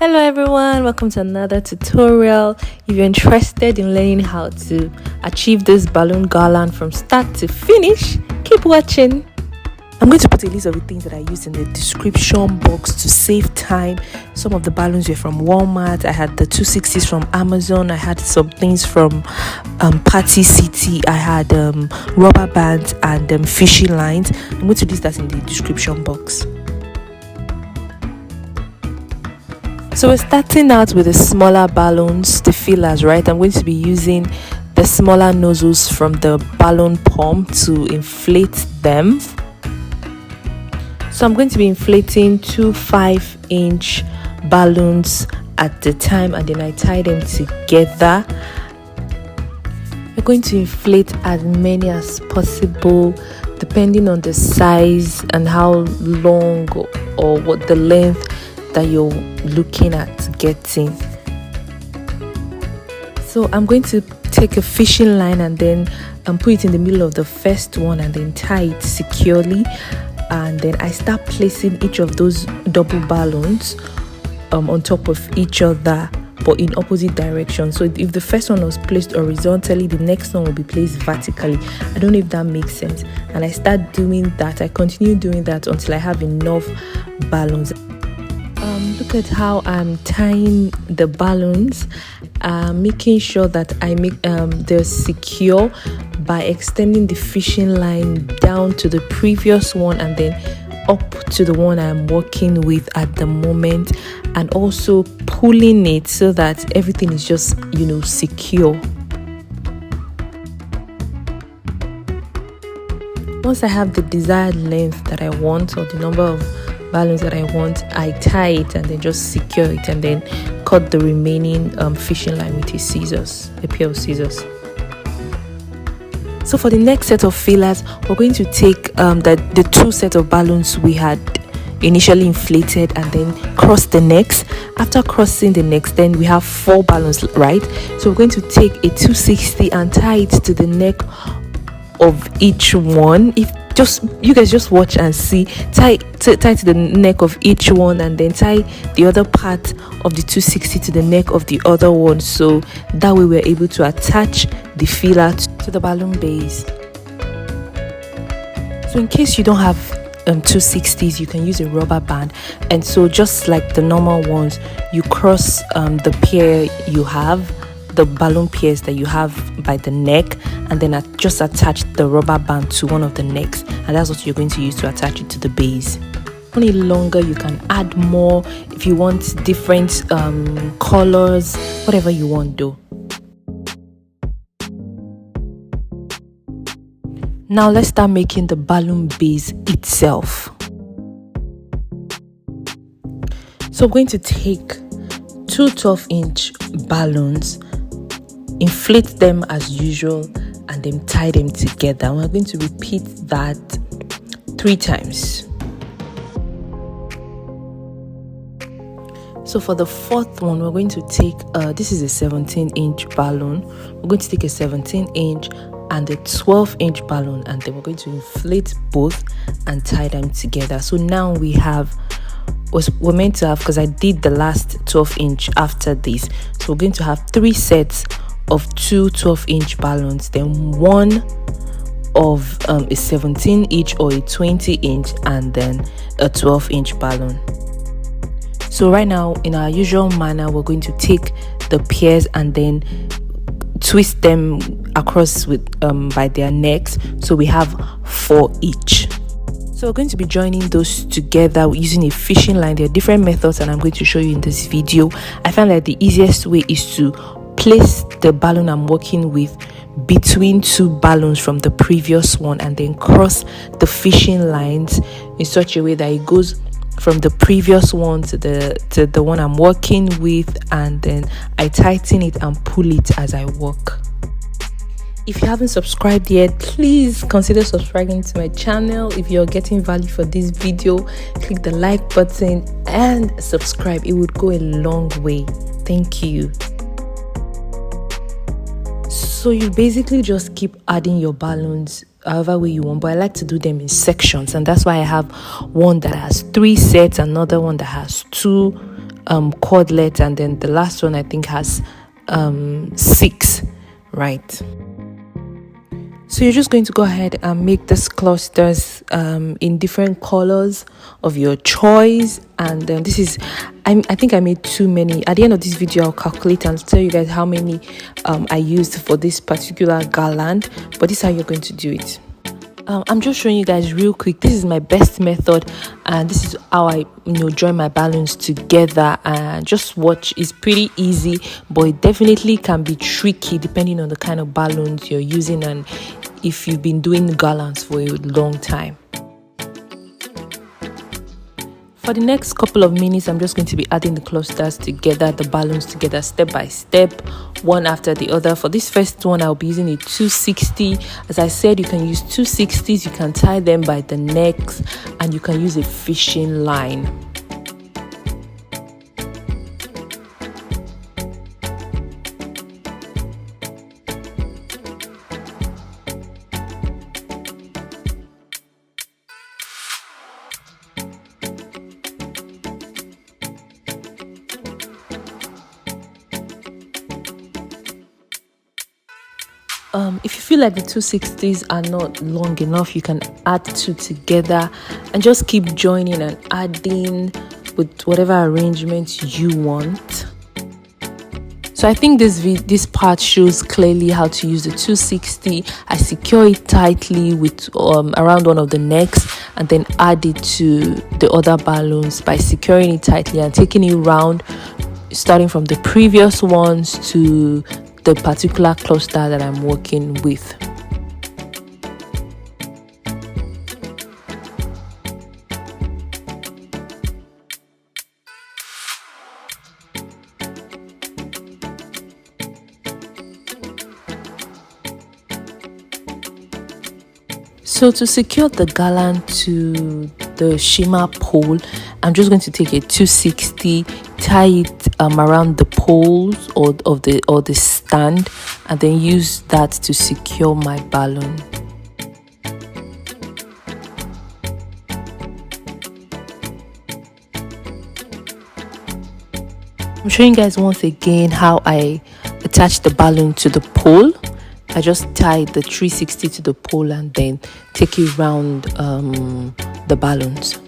Hello everyone, welcome to another tutorial. If you're interested in learning how to achieve this balloon garland from start to finish, keep watching. I'm going to put a list of the things that I used in the description box to save time. Some of the balloons were from Walmart. I had the 260s from Amazon. I had some things from Party City. I had rubber bands and fishing lines. I'm going to list that in the description box. So we're starting out with the smaller balloons, the fillers, right? I'm going to be using the smaller nozzles from the balloon pump to inflate them. So I'm going to be inflating two 5-inch balloons at the time, and then I tie them together. We're going to inflate as many as possible depending on the size and how long or what the length that you're looking at getting. So I'm going to take a fishing line and then put it in the middle of the first one and then tie it securely, and then I start placing each of those double balloons on top of each other but in opposite directions. So if the first one was placed horizontally, the next one will be placed vertically. I don't know if that makes sense. And I start doing that. I continue doing that until I have enough balloons. Look at how I'm tying the balloons, making sure that I make they're secure by extending the fishing line down to the previous one and then up to the one I'm working with at the moment, and also pulling it so that everything is just, secure. Once I have the desired length that I want, or the number of balloons that I want, I tie it and then just secure it and then cut the remaining fishing line with a pair of scissors. So for the next set of fillers, we're going to take the two sets of balloons we had initially inflated and then cross the necks. After crossing the necks, then we have 4 balloons, right? So we're going to take a 260 and tie it to the neck of each one. You guys just watch and see. Tie to the neck of each one and then tie the other part of the 260 to the neck of the other one, so that way we're able to attach the filler to the balloon base. So in case you don't have 260s, you can use a rubber band, and so just like the normal ones, you cross the pair you have, the balloon pairs that you have by the neck, and then just attach the rubber band to one of the necks, and that's what you're going to use to attach it to the base. Only longer, you can add more if you want different colors, whatever you want though. Now let's start making the balloon base itself. So I'm going to take two 12-inch balloons, inflate them as usual, and then tie them together. We're going to repeat that 3 times. So for the 4th one, we're going to take this is a 17-inch balloon. We're going to take a 17-inch and a 12-inch balloon, and then we're going to inflate both and tie them together. So now we're meant to have, because I did the last 12-inch after this, so we're going to have 3 sets of 2 12-inch balloons, then one of a 17-inch or a 20-inch, and then a 12-inch balloon. So right now, in our usual manner, we're going to take the pairs and then twist them across with by their necks, so we have 4 each. So we're going to be joining those together using a fishing line. There are different methods and I'm going to show you in this video. I found that the easiest way is to place the balloon I'm working with between 2 balloons from the previous one and then cross the fishing lines in such a way that it goes from the previous one to the one I'm working with, and then I tighten it and pull it as I work. If you haven't subscribed yet, please consider subscribing to my channel. If you're getting value for this video, click the like button and subscribe. It would go a long way. Thank you. So you basically just keep adding your balloons however way you want, but I like to do them in sections, and that's why I have one that has 3 sets, another one that has 2, cordlets, and then the last one I think has 6, right? So you're just going to go ahead and make these clusters in different colors of your choice. And this is, I think I made too many. At the end of this video, I'll calculate and tell you guys how many I used for this particular garland. But this is how you're going to do it. I'm just showing you guys real quick. This is my best method, and this is how I join my balloons together. And just watch. It's pretty easy, but it definitely can be tricky depending on the kind of balloons you're using and if you've been doing garlands for a long time. For the next couple of minutes, I'm just going to be adding the clusters together, the balloons together, step by step, one after the other. For this first one, I'll be using a 260. As I said, you can use 260s, you can tie them by the necks, and you can use a fishing line. If you feel like the 260s are not long enough, you can add 2 together and just keep joining and adding with whatever arrangement you want. So I think this part shows clearly how to use the 260. I secure it tightly with around one of the necks, and then add it to the other balloons by securing it tightly and taking it round, starting from the previous ones to the particular cluster that I'm working with. So to secure the garland to the shimmer pole, I'm just going to take a 260, tie it around the poles or the stand, and then use that to secure my balloon. I'm showing you guys once again how I attach the balloon to the pole. I just tie the 360 to the pole and then take it round the balloons.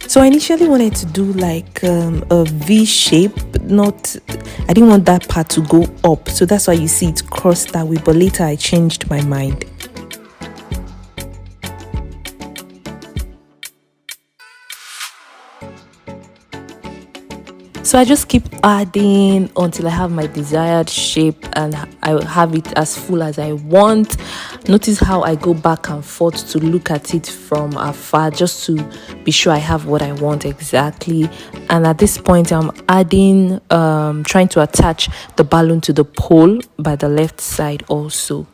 So I initially wanted to do like a V shape, I didn't want that part to go up, so that's why you see it crossed that way, but later I changed my mind. So I just keep adding until I have my desired shape and I have it as full as I want. Notice how I go back and forth to look at it from afar just to be sure I have what I want exactly. And at this point, I'm adding, trying to attach the balloon to the pole by the left side also.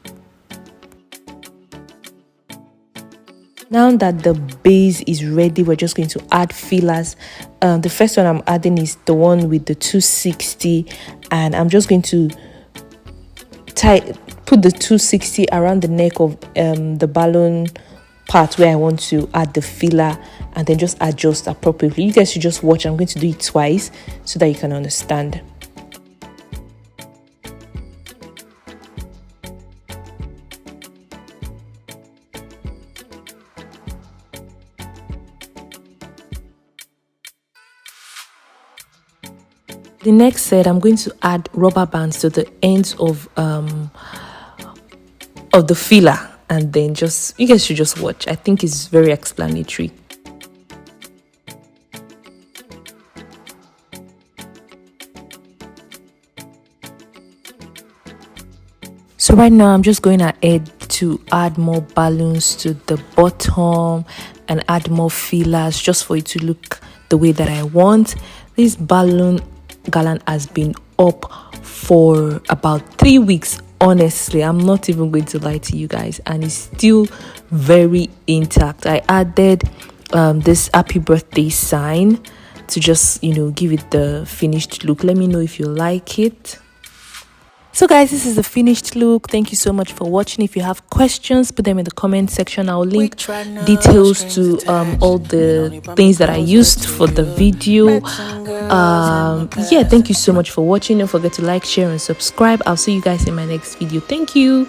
Now that the base is ready, we're just going to add fillers. The first one I'm adding is the one with the 260, and I'm just going to put the 260 around the neck of the balloon part where I want to add the filler, and then just adjust appropriately. You guys should just watch. I'm going to do it twice so that you can understand. The next set, I'm going to add rubber bands to the ends of the filler, and then you guys should just watch. I think it's very explanatory. So right now I'm just going ahead to add more balloons to the bottom and add more fillers just for it to look the way that I want. This balloon garland has been up for about 3 weeks. Honestly, I'm not even going to lie to you guys, and it's still very intact. I added this happy birthday sign to just give it the finished look. Let me know if you like it. So guys, this is the finished look. Thank you so much for watching. If you have questions, put them in the comment section. I'll link details to all the things that I used for the video. Yeah, thank you so much for watching. Don't forget to like, share and subscribe. I'll see you guys in my next video. Thank you.